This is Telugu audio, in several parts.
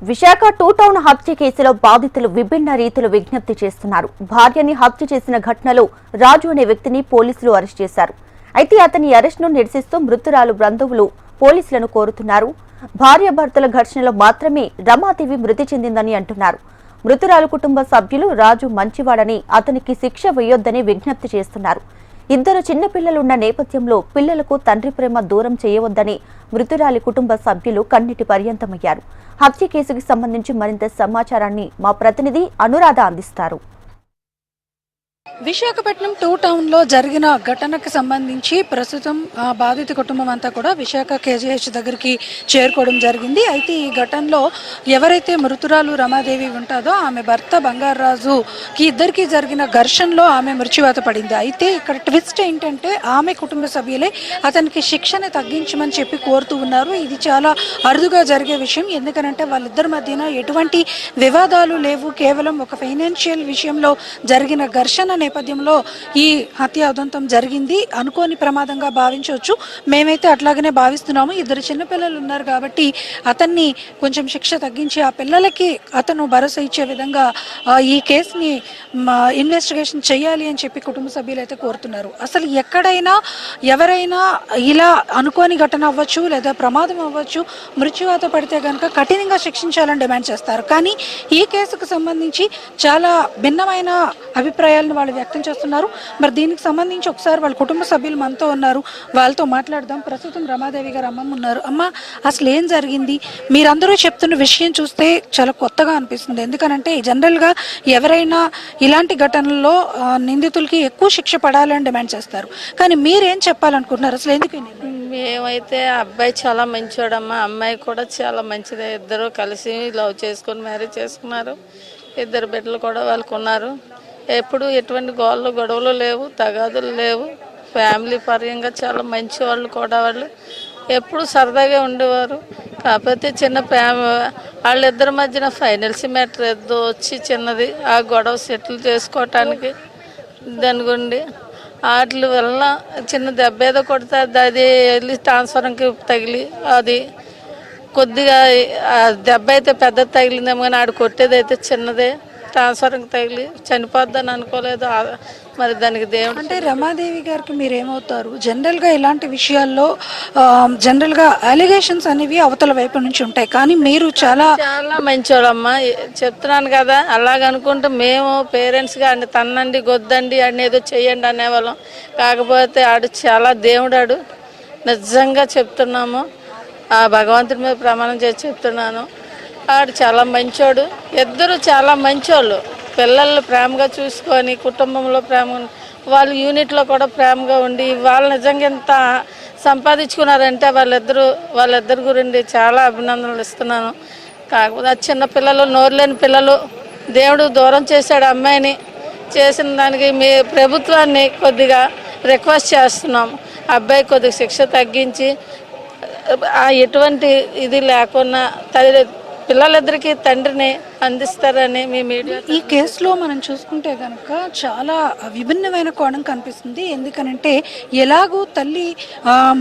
విశాఖ టూ టౌన్ హత్య కేసులో బాధితులు విభిన్న రీతులు విజ్ఞప్తి చేస్తున్నారు. భార్యని హత్య చేసిన ఘటనలో రాజు అనే వ్యక్తిని పోలీసులు అరెస్ట్ చేశారు. అయితే అతని అరెస్టును నిరసిస్తూ మృతురాలు బంధువులు పోలీసులను కోరుతున్నారు. భార్యాభర్తల ఘర్షణలో మాత్రమే రమాదేవి మృతి చెందిందని అంటున్నారు. మృతురాలు కుటుంబ సభ్యులు రాజు మంచివాడని, అతనికి శిక్ష వేయొద్దని విజ్ఞప్తి చేస్తున్నారు. ఇద్దరు చిన్నపిల్లలున్న నేపథ్యంలో పిల్లలకు తండ్రి ప్రేమ దూరం చేయవద్దని మృతురాలి కుటుంబ సభ్యులు కన్నీటి పర్యంతమయ్యారు. హత్య కేసుకు సంబంధించి మరింత సమాచారాన్ని మా ప్రతినిధి అనురాధ అందిస్తారు. విశాఖపట్నం టూ టౌన్ లో జరిగిన ఘటనకు సంబంధించి ప్రస్తుతం బాధిత కుటుంబం అంతా కూడా విశాఖ కేజీహెచ్ దగ్గరికి చేరుకోవడం జరిగింది. అయితే ఈ ఘటనలో ఎవరైతే మృతురాలు రమాదేవి ఉంటుందో ఆమె భర్త బంగారాజుకి ఇద్దరికి జరిగిన ఘర్షణలో ఆమె మృత్యువాత పడింది. అయితే ఇక్కడ ట్విస్ట్ ఏంటంటే ఆమె కుటుంబ సభ్యులే అతనికి శిక్షను తగ్గించమని చెప్పి కోరుతూ ఉన్నారు. ఇది చాలా అరుదుగా జరిగే విషయం. ఎందుకనంటే వాళ్ళిద్దరి మధ్యన ఎటువంటి వివాదాలు లేవు. కేవలం ఒక ఫైనాన్షియల్ విషయంలో జరిగిన ఘర్షణ నేపథ్యంలో ఈ హత్య ఉదంతం జరిగింది. అనుకోని ప్రమాదంగా భావించవచ్చు. మేమైతే అట్లాగనే భావిస్తున్నాము. ఇద్దరు చిన్నపిల్లలు ఉన్నారు కాబట్టి అతన్ని కొంచెం శిక్ష తగ్గించి ఆ పిల్లలకి అతను భరోసా ఇచ్చే విధంగా ఈ కేసుని ఇన్వెస్టిగేషన్ చేయాలి అని చెప్పి కుటుంబ సభ్యులు అయితే కోరుతున్నారు. అసలు ఎక్కడైనా ఎవరైనా ఇలా అనుకోని ఘటన అవ్వచ్చు లేదా ప్రమాదం అవ్వచ్చు, మృత్యువాత పడితే కనుక కఠినంగా శిక్షించాలని డిమాండ్ చేస్తారు. కానీ ఈ కేసుకు సంబంధించి చాలా భిన్నమైన అభిప్రాయాలను వాళ్ళు వ్యక్తం చేస్తున్నారు. మరి దీనికి సంబంధించి ఒకసారి వాళ్ళ కుటుంబ సభ్యులు మనతో ఉన్నారు, వాళ్ళతో మాట్లాడదాం. ప్రస్తుతం రమాదేవి గారు అమ్మమ్మ ఉన్నారు. అమ్మ, అసలు ఏం జరిగింది? మీరందరూ చెప్తున్న విషయం చూస్తే చాలా కొత్తగా అనిపిస్తుంది. ఎందుకనంటే జనరల్గా ఎవరైనా ఇలాంటి ఘటనల్లో నిందితులకి ఎక్కువ శిక్ష పడాలని డిమాండ్ చేస్తారు. కానీ మీరేం చెప్పాలనుకుంటున్నారు? అసలు ఎందుకు? మేమైతే అబ్బాయి చాలా మంచివాడమ్మా, అమ్మాయి కూడా చాలా మంచిదే. ఇద్దరు కలిసి లవ్ చేసుకుని మ్యారేజ్ చేసుకున్నారు. ఇద్దరు బిడ్డలు కూడా వాళ్ళకు ఉన్నారు. ఎప్పుడు ఎటువంటి గొడవలు లేవు, తగాదులు లేవు. ఫ్యామిలీ పరంగా చాలా మంచి వాళ్ళు కూడా. వాళ్ళు ఎప్పుడు సరదాగా ఉండేవారు. కాకపోతే చిన్న వాళ్ళిద్దరి మధ్యన ఫైనల్స్ మ్యాటర్ ఏదో వచ్చి చిన్నది ఆ గొడవ సెటిల్ చేసుకోవటానికి దాని గుండి వాటి వల్ల చిన్న దెబ్బ ఏదో కొడితే అది వెళ్ళి ట్రాన్స్ఫర్కి తగిలి అది కొద్దిగా దెబ్బ అయితే పెద్దది తగిలిందేమో, కానీ ఆడు కొట్టేది అయితే చిన్నదే. ట్రాన్స్ఫర్కి తగిలి చనిపోద్దని అనుకోలేదు. మరి దానికి దేవుడు. అంటే రమాదేవి గారికి మీరేమవుతారు? జనరల్గా ఇలాంటి విషయాల్లో జనరల్గా అలిగేషన్స్ అనేవి అవతల వైపు నుంచి ఉంటాయి. కానీ మీరు చాలా మంచోళ్ళమ్మా, చెప్తున్నాను కదా. అలాగనుకుంటే మేము పేరెంట్స్గా అండి తన్నండి గొద్దండి అని ఏదో చెయ్యండి అనేవాళ్ళం. కాకపోతే ఆడు చాలా దేవుడాడు. నిజంగా చెప్తున్నాము, ఆ భగవంతుడి మీద ప్రమాణం చేసి చెప్తున్నాను. ఆడు చాలా మంచోడు. ఇద్దరు చాలా మంచోళ్ళు. పిల్లల్ని ప్రేమగా చూసుకొని కుటుంబంలో ప్రేమ, వాళ్ళు యూనిట్లో కూడా ప్రేమగా ఉండి వాళ్ళు నిజంగా ఎంత సంపాదించుకున్నారంటే వాళ్ళిద్దరు గురించి చాలా అభినందనలు ఇస్తున్నాను. కాకపోతే చిన్న పిల్లలు, నోరులేని పిల్లలు, దేవుడు దూరం చేశాడు అమ్మాయిని. చేసిన దానికి మీ ప్రభుత్వాన్ని కొద్దిగా రిక్వెస్ట్ చేస్తున్నాం. అబ్బాయి కొద్దిగా శిక్ష తగ్గించి ఎటువంటి ఇది లేకుండా పిల్లలిద్దరికి తండ్రిని అందిస్తారని మీ మీడియా. ఈ కేసులో మనం చూసుకుంటే కనుక చాలా విభిన్నమైన కోణం కనిపిస్తుంది. ఎందుకనంటే ఎలాగూ తల్లి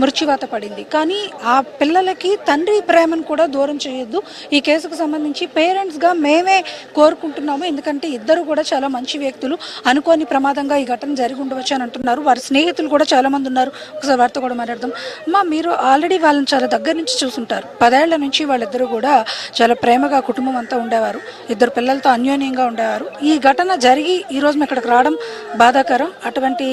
మృత్యువాత పడింది, కానీ ఆ పిల్లలకి తండ్రి ప్రేమను కూడా దూరం చేయొద్దు. ఈ కేసుకు సంబంధించి పేరెంట్స్గా మేమే కోరుకుంటున్నాము. ఎందుకంటే ఇద్దరు కూడా చాలా మంచి వ్యక్తులు. అనుకోని ప్రమాదంగా ఈ ఘటన జరిగి ఉండవచ్చు అని అంటున్నారు. వారి స్నేహితులు కూడా చాలా మంది ఉన్నారు. ఒకసారి వారితో కూడా మాట్లాడదాం. అమ్మా, మీరు ఆల్రెడీ వాళ్ళని చాలా దగ్గర నుంచి చూసుంటారు. 10 ఏళ్ల నుంచి వాళ్ళిద్దరూ కూడా చాలా ప్రేమగా కుటుంబం అంతా ఉండేవారు. ఇద్దరు పిల్లలతో అన్యోన్యంగా ఉండేవారు. ఈ ఘటన జరిగి ఈరోజు ఇక్కడికి రావడం బాధాకరం. అటువంటి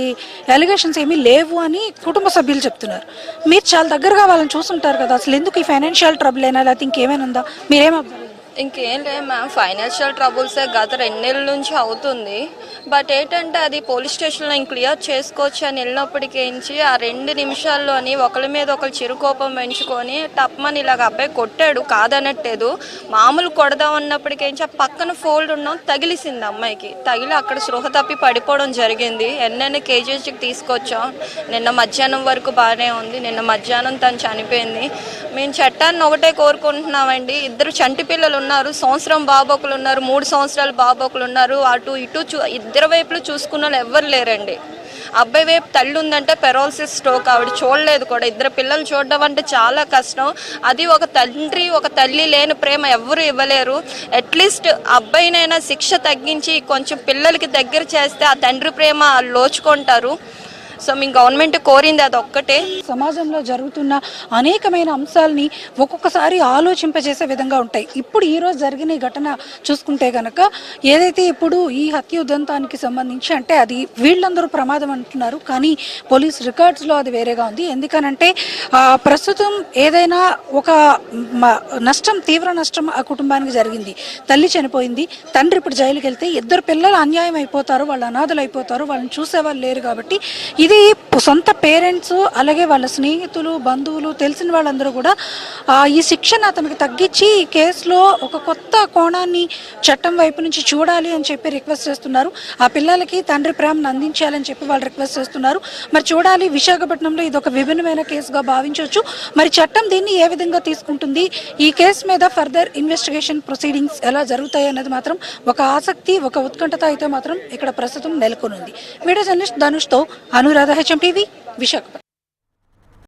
అలిగేషన్స్ ఏమీ లేవు అని కుటుంబ సభ్యులు చెప్తున్నారు. మీరు చాలా దగ్గరగా వాళ్ళని చూసుంటారు కదా. అసలు ఎందుకు ఈ ఫైనాన్షియల్ ట్రబుల్ అయినా లేకపోతే ఇంకేమైనా ఉందా? మీరేం అబ్జర్వ్? ఇంకేం లేదు మ్యామ్, ఫైనాన్షియల్ ట్రబుల్సే గత 2 నెలల నుంచి అవుతుంది. బట్ ఏంటంటే అది పోలీస్ స్టేషన్లో ఇంక క్లియర్ చేసుకోవచ్చు అని వెళ్ళినప్పటికేంచి ఆ 2 నిమిషాల్లోని ఒకరి మీద ఒకరు చిరుకోపం పెంచుకొని టప్మని ఇలాగ అబ్బాయి కొట్టాడు, కాదనట్లేదు. మామూలు కొడదాం అన్నప్పటికేంచి ఆ పక్కన ఫోల్డ్ ఉన్నాం తగిలిసింది అమ్మాయికి. తగిలి అక్కడ స్పృహ తప్పి పడిపోవడం జరిగింది. ఎన్నెన్ని కేజీస్కి తీసుకొచ్చాం. నిన్న మధ్యాహ్నం వరకు బాగానే ఉంది. నిన్న మధ్యాహ్నం తను చనిపోయింది. మేము చట్టాన్ని ఒకటే కోరుకుంటున్నామండి. ఇద్దరు చంటి పిల్లలు ఉన్నారు. సంవత్సరం బాబోకులు ఉన్నారు, 3 సంవత్సరాల బాబోకులు ఉన్నారు. అటు ఇటు ఇద్దరు వైపులు చూసుకున్న వాళ్ళు ఎవ్వరు లేరండి. అబ్బాయి వైపు తల్లి ఉందంటే పెరాలసిస్ స్ట్రోక్, ఆవిడ చూడలేదు కూడా. ఇద్దరు పిల్లలు చూడడం అంటే చాలా కష్టం. అది ఒక తండ్రి ఒక తల్లి లేని ప్రేమ ఎవ్వరు ఇవ్వలేరు. అట్లీస్ట్ అబ్బాయినైనా శిక్ష తగ్గించి కొంచెం పిల్లలకి దగ్గర చేస్తే ఆ తండ్రి ప్రేమ లోచుకుంటారు. సో మీ గవర్నమెంట్ కోరింది అది ఒక్కటే. సమాజంలో జరుగుతున్న అనేకమైన అంశాలని ఒక్కొక్కసారి ఆలోచింపజేసే విధంగా ఉంటాయి. ఇప్పుడు ఈ రోజు జరిగిన ఈ ఘటన చూసుకుంటే కనుక ఏదైతే ఇప్పుడు ఈ హత్య ఉదంతానికి సంబంధించి అంటే అది వీళ్ళందరూ ప్రమాదం అంటున్నారు, కానీ పోలీస్ రికార్డ్స్లో అది వేరేగా ఉంది. ఎందుకనంటే ప్రస్తుతం ఏదైనా ఒక నష్టం, తీవ్ర నష్టం ఆ కుటుంబానికి జరిగింది. తల్లి చనిపోయింది, తండ్రి ఇప్పుడు జైలుకి వెళ్తే ఇద్దరు పిల్లలు అన్యాయం అయిపోతారు, వాళ్ళు అనాథలు అయిపోతారు, వాళ్ళని చూసేవాళ్ళు లేరు. కాబట్టి ఇది సొంత పేరెంట్స్ అలాగే వాళ్ళ స్నేహితులు బంధువులు తెలిసిన వాళ్ళందరూ కూడా ఈ శిక్షను అతనికి తగ్గించి ఈ కేసులో ఒక కొత్త కోణాన్ని చట్టం వైపు నుంచి చూడాలి అని చెప్పి రిక్వెస్ట్ చేస్తున్నారు. ఆ పిల్లలకి తండ్రి ప్రేమను అందించాలని చెప్పి వాళ్ళు రిక్వెస్ట్ చేస్తున్నారు. మరి చూడాలి, విశాఖపట్నంలో ఇది ఒక విభిన్నమైన కేసుగా భావించవచ్చు. మరి చట్టం దీన్ని ఏ విధంగా తీసుకుంటుంది, ఈ కేసు మీద ఫర్దర్ ఇన్వెస్టిగేషన్ ప్రొసీడింగ్స్ ఎలా జరుగుతాయి అన్నది మాత్రం ఒక ఆసక్తి, ఒక ఉత్కంఠత అయితే మాత్రం ఇక్కడ ప్రస్తుతం నెలకొనుంది. వీడియో జర్నలిస్ట్ ధనుష్తో అనురాధ, HM టీవీ, విశాఖపట్నం.